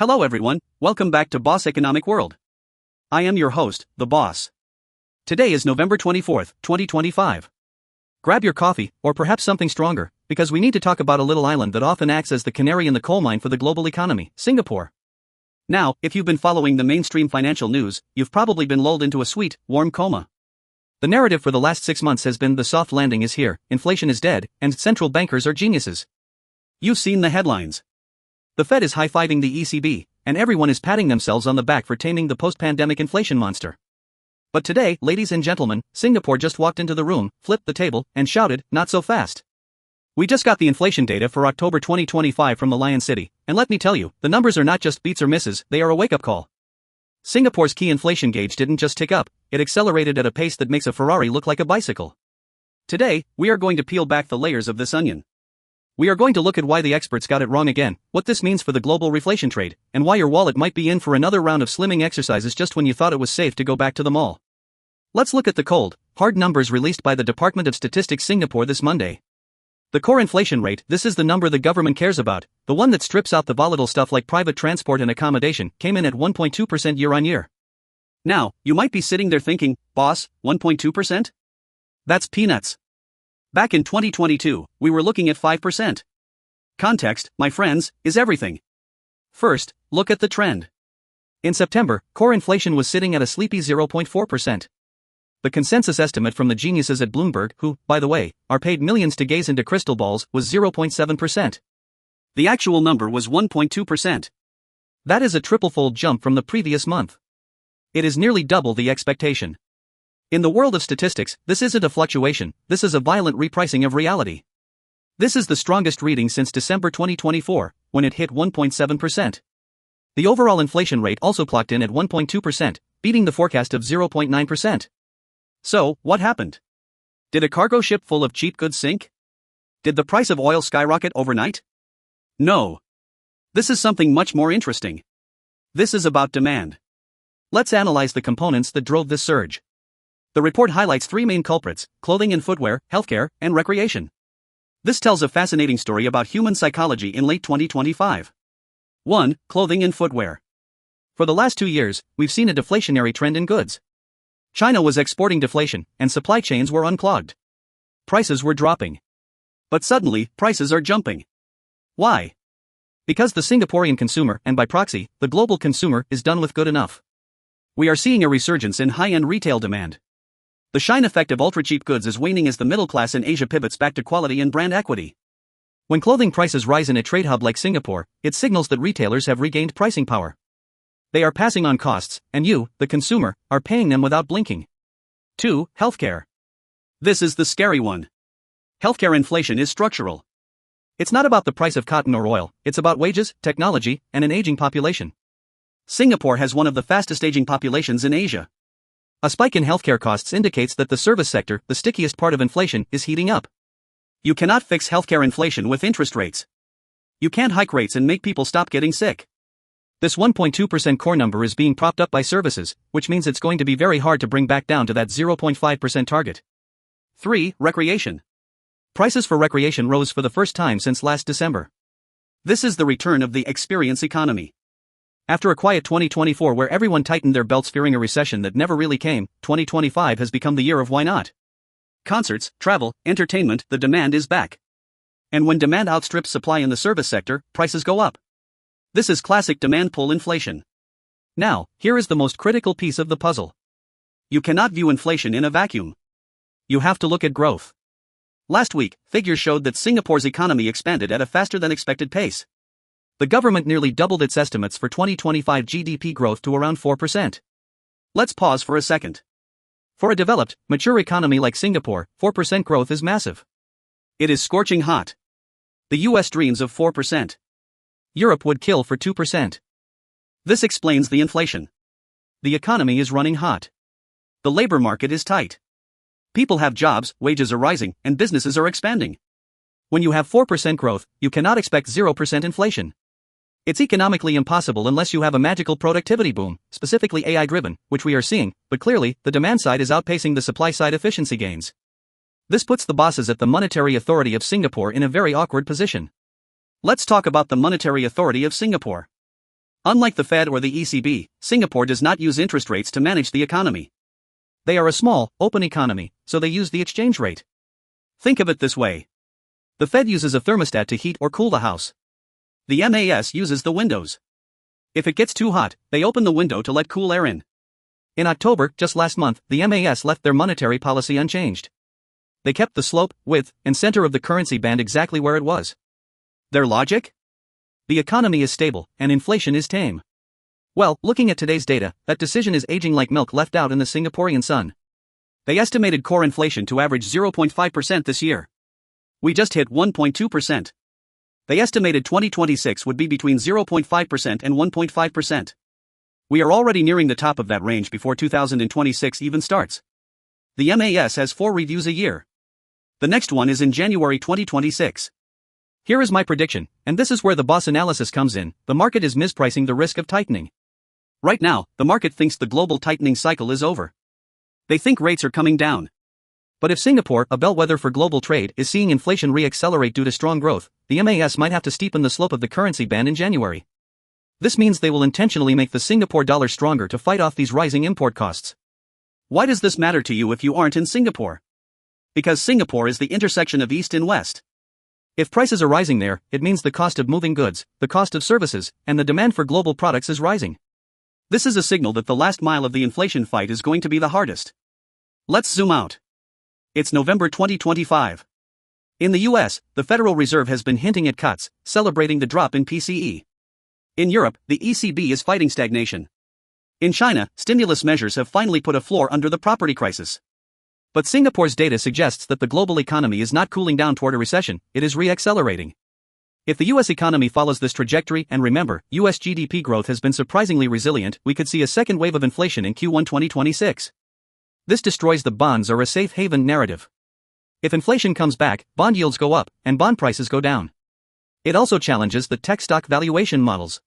Hello everyone, welcome back to Boss Economic World. I am your host, The Boss. Today is November 24th, 2025. Grab your coffee, or perhaps something stronger, because we need to talk about a little island that often acts as the canary in the coal mine for the global economy, Singapore. Now, if you've been following the mainstream financial news, you've probably been lulled into a sweet, warm coma. The narrative for the last 6 months has been the soft landing is here, inflation is dead, and central bankers are geniuses. You've seen the headlines. The Fed is high-fiving the ECB, and everyone is patting themselves on the back for taming the post-pandemic inflation monster. But today, ladies and gentlemen, Singapore just walked into the room, flipped the table, and shouted, "Not so fast." We just got the inflation data for October 2025 from the Lion City, and let me tell you, the numbers are not just beats or misses, they are a wake-up call. Singapore's key inflation gauge didn't just tick up, it accelerated at a pace that makes a Ferrari look like a bicycle. Today, we are going to peel back the layers of this onion. We are going to look at why the experts got it wrong again, what this means for the global reflation trade, and why your wallet might be in for another round of slimming exercises just when you thought it was safe to go back to the mall. Let's look at the cold, hard numbers released by the Department of Statistics Singapore this Monday. The core inflation rate, this is the number the government cares about, the one that strips out the volatile stuff like private transport and accommodation, came in at 1.2% year-on-year. Now, you might be sitting there thinking, "Boss, 1.2%? That's peanuts." Back in 2022, we were looking at 5%. Context, my friends, is everything. First, look at the trend. In September, core inflation was sitting at a sleepy 0.4%. The consensus estimate from the geniuses at Bloomberg, who, by the way, are paid millions to gaze into crystal balls, was 0.7%. The actual number was 1.2%. That is a triple-fold jump from the previous month. It is nearly double the expectation. In the world of statistics, this isn't a fluctuation, this is a violent repricing of reality. This is the strongest reading since December 2024, when it hit 1.7%. The overall inflation rate also clocked in at 1.2%, beating the forecast of 0.9%. So, what happened? Did a cargo ship full of cheap goods sink? Did the price of oil skyrocket overnight? No. This is something much more interesting. This is about demand. Let's analyze the components that drove this surge. The report highlights 3 main culprits: clothing and footwear, healthcare, and recreation. This tells a fascinating story about human psychology in late 2025. 1. Clothing and footwear. For the last 2 years, we've seen a deflationary trend in goods. China was exporting deflation, and supply chains were unclogged. Prices were dropping. But suddenly, prices are jumping. Why? Because the Singaporean consumer, and by proxy, the global consumer, is done with good enough. We are seeing a resurgence in high-end retail demand. The shine effect of ultra-cheap goods is waning as the middle class in Asia pivots back to quality and brand equity. When clothing prices rise in a trade hub like Singapore, it signals that retailers have regained pricing power. They are passing on costs, and you, the consumer, are paying them without blinking. 2. Healthcare. This is the scary one. Healthcare inflation is structural. It's not about the price of cotton or oil, it's about wages, technology, and an aging population. Singapore has one of the fastest aging populations in Asia. A spike in healthcare costs indicates that the service sector, the stickiest part of inflation, is heating up. You cannot fix healthcare inflation with interest rates. You can't hike rates and make people stop getting sick. This 1.2% core number is being propped up by services, which means it's going to be very hard to bring back down to that 0.5% target. 3. Recreation. Prices for recreation rose for the first time since last December. This is the return of the experience economy. After a quiet 2024 where everyone tightened their belts fearing a recession that never really came, 2025 has become the year of why not. Concerts, travel, entertainment, the demand is back. And when demand outstrips supply in the service sector, prices go up. This is classic demand pull inflation. Now, here is the most critical piece of the puzzle. You cannot view inflation in a vacuum. You have to look at growth. Last week, figures showed that Singapore's economy expanded at a faster than expected pace. The government nearly doubled its estimates for 2025 GDP growth to around 4%. Let's pause for a second. For a developed, mature economy like Singapore, 4% growth is massive. It is scorching hot. The US dreams of 4%. Europe would kill for 2%. This explains the inflation. The economy is running hot. The labor market is tight. People have jobs, wages are rising, and businesses are expanding. When you have 4% growth, you cannot expect 0% inflation. It's economically impossible unless you have a magical productivity boom, specifically AI-driven, which we are seeing, but clearly, the demand side is outpacing the supply side efficiency gains. This puts the bosses at the Monetary Authority of Singapore in a very awkward position. Let's talk about the Monetary Authority of Singapore. Unlike the Fed or the ECB, Singapore does not use interest rates to manage the economy. They are a small, open economy, so they use the exchange rate. Think of it this way. The Fed uses a thermostat to heat or cool the house. The MAS uses the windows. If it gets too hot, they open the window to let cool air in. In October, just last month, the MAS left their monetary policy unchanged. They kept the slope, width, and center of the currency band exactly where it was. Their logic? The economy is stable, and inflation is tame. Well, looking at today's data, that decision is aging like milk left out in the Singaporean sun. They estimated core inflation to average 0.5% this year. We just hit 1.2%. They estimated 2026 would be between 0.5% and 1.5%. We are already nearing the top of that range before 2026 even starts. The MAS has 4 reviews a year. The next one is in January 2026. Here is my prediction, and this is where the boss analysis comes in. The market is mispricing the risk of tightening. Right now, the market thinks the global tightening cycle is over. They think rates are coming down. But if Singapore, a bellwether for global trade, is seeing inflation re-accelerate due to strong growth, the MAS might have to steepen the slope of the currency band in January. This means they will intentionally make the Singapore dollar stronger to fight off these rising import costs. Why does this matter to you if you aren't in Singapore? Because Singapore is the intersection of East and West. If prices are rising there, it means the cost of moving goods, the cost of services, and the demand for global products is rising. This is a signal that the last mile of the inflation fight is going to be the hardest. Let's zoom out. It's November 2025. In the US, the Federal Reserve has been hinting at cuts, celebrating the drop in PCE. In Europe, the ECB is fighting stagnation. In China, stimulus measures have finally put a floor under the property crisis. But Singapore's data suggests that the global economy is not cooling down toward a recession, it is re-accelerating. If the US economy follows this trajectory, and remember, US GDP growth has been surprisingly resilient, we could see a second wave of inflation in Q1 2026. This destroys the bonds or a safe haven narrative. If inflation comes back, bond yields go up, and bond prices go down. It also challenges the tech stock valuation models.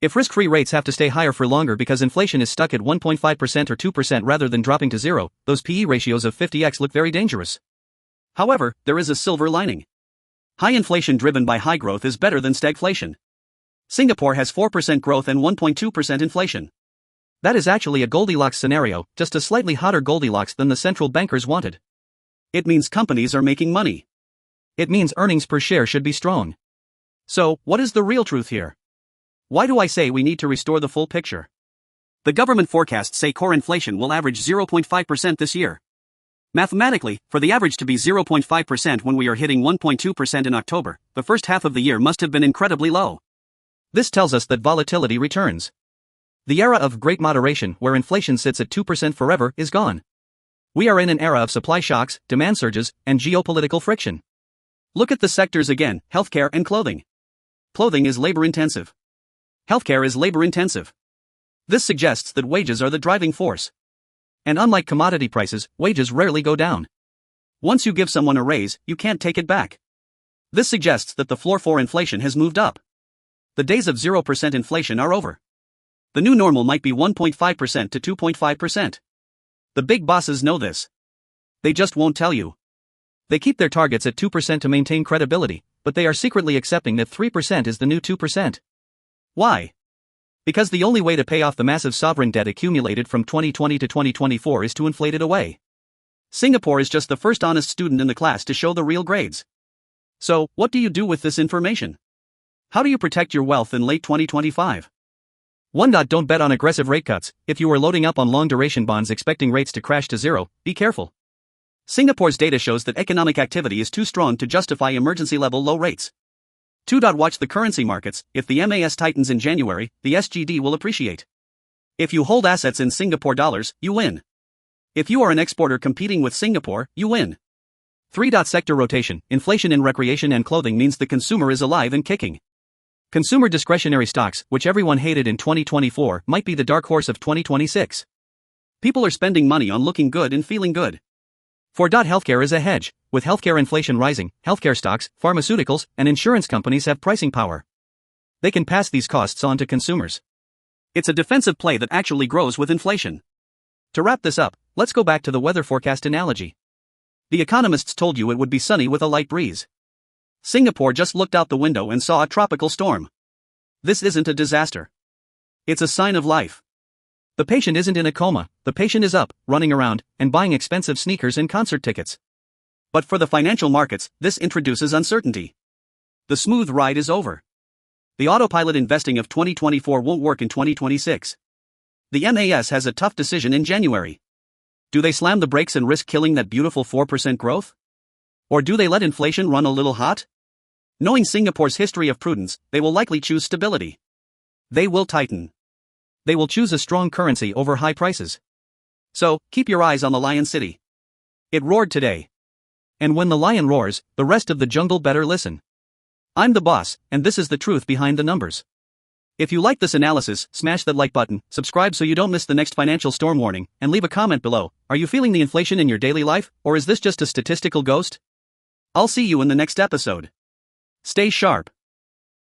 If risk-free rates have to stay higher for longer because inflation is stuck at 1.5% or 2% rather than dropping to zero, those PE ratios of 50x look very dangerous. However, there is a silver lining. High inflation driven by high growth is better than stagflation. Singapore has 4% growth and 1.2% inflation. That is actually a Goldilocks scenario, just a slightly hotter Goldilocks than the central bankers wanted. It means companies are making money. It means earnings per share should be strong. So, what is the real truth here? Why do I say we need to restore the full picture? The government forecasts say core inflation will average 0.5% this year. Mathematically, for the average to be 0.5% when we are hitting 1.2% in October, the first half of the year must have been incredibly low. This tells us that volatility returns. The era of great moderation where inflation sits at 2% forever is gone. We are in an era of supply shocks, demand surges, and geopolitical friction. Look at the sectors again: healthcare and clothing. Clothing is labor-intensive. Healthcare is labor-intensive. This suggests that wages are the driving force. And unlike commodity prices, wages rarely go down. Once you give someone a raise, you can't take it back. This suggests that the floor for inflation has moved up. The days of 0% inflation are over. The new normal might be 1.5% to 2.5%. The big bosses know this. They just won't tell you. They keep their targets at 2% to maintain credibility, but they are secretly accepting that 3% is the new 2%. Why? Because the only way to pay off the massive sovereign debt accumulated from 2020 to 2024 is to inflate it away. Singapore is just the first honest student in the class to show the real grades. So, what do you do with this information? How do you protect your wealth in late 2025? 1. Don't bet on aggressive rate cuts. If you are loading up on long-duration bonds expecting rates to crash to zero, be careful. Singapore's data shows that economic activity is too strong to justify emergency-level low rates. 2. Watch the currency markets. If the MAS tightens in January, the SGD will appreciate. If you hold assets in Singapore dollars, you win. If you are an exporter competing with Singapore, you win. 3. Sector rotation. Inflation in recreation and clothing means the consumer is alive and kicking. Consumer discretionary stocks, which everyone hated in 2024, might be the dark horse of 2026. People are spending money on looking good and feeling good. 4. Healthcare is a hedge. With healthcare inflation rising, healthcare stocks, pharmaceuticals, and insurance companies have pricing power. They can pass these costs on to consumers. It's a defensive play that actually grows with inflation. To wrap this up, let's go back to the weather forecast analogy. The economists told you it would be sunny with a light breeze. Singapore just looked out the window and saw a tropical storm. This isn't a disaster. It's a sign of life. The patient isn't in a coma, the patient is up, running around, and buying expensive sneakers and concert tickets. But for the financial markets, this introduces uncertainty. The smooth ride is over. The autopilot investing of 2024 won't work in 2026. The MAS has a tough decision in January. Do they slam the brakes and risk killing that beautiful 4% growth? Or do they let inflation run a little hot? Knowing Singapore's history of prudence, they will likely choose stability. They will tighten. They will choose a strong currency over high prices. So, keep your eyes on the Lion City. It roared today. And when the lion roars, the rest of the jungle better listen. I'm the boss, and this is the truth behind the numbers. If you like this analysis, smash that like button, subscribe so you don't miss the next financial storm warning, and leave a comment below. Are you feeling the inflation in your daily life, or is this just a statistical ghost? I'll see you in the next episode. Stay sharp.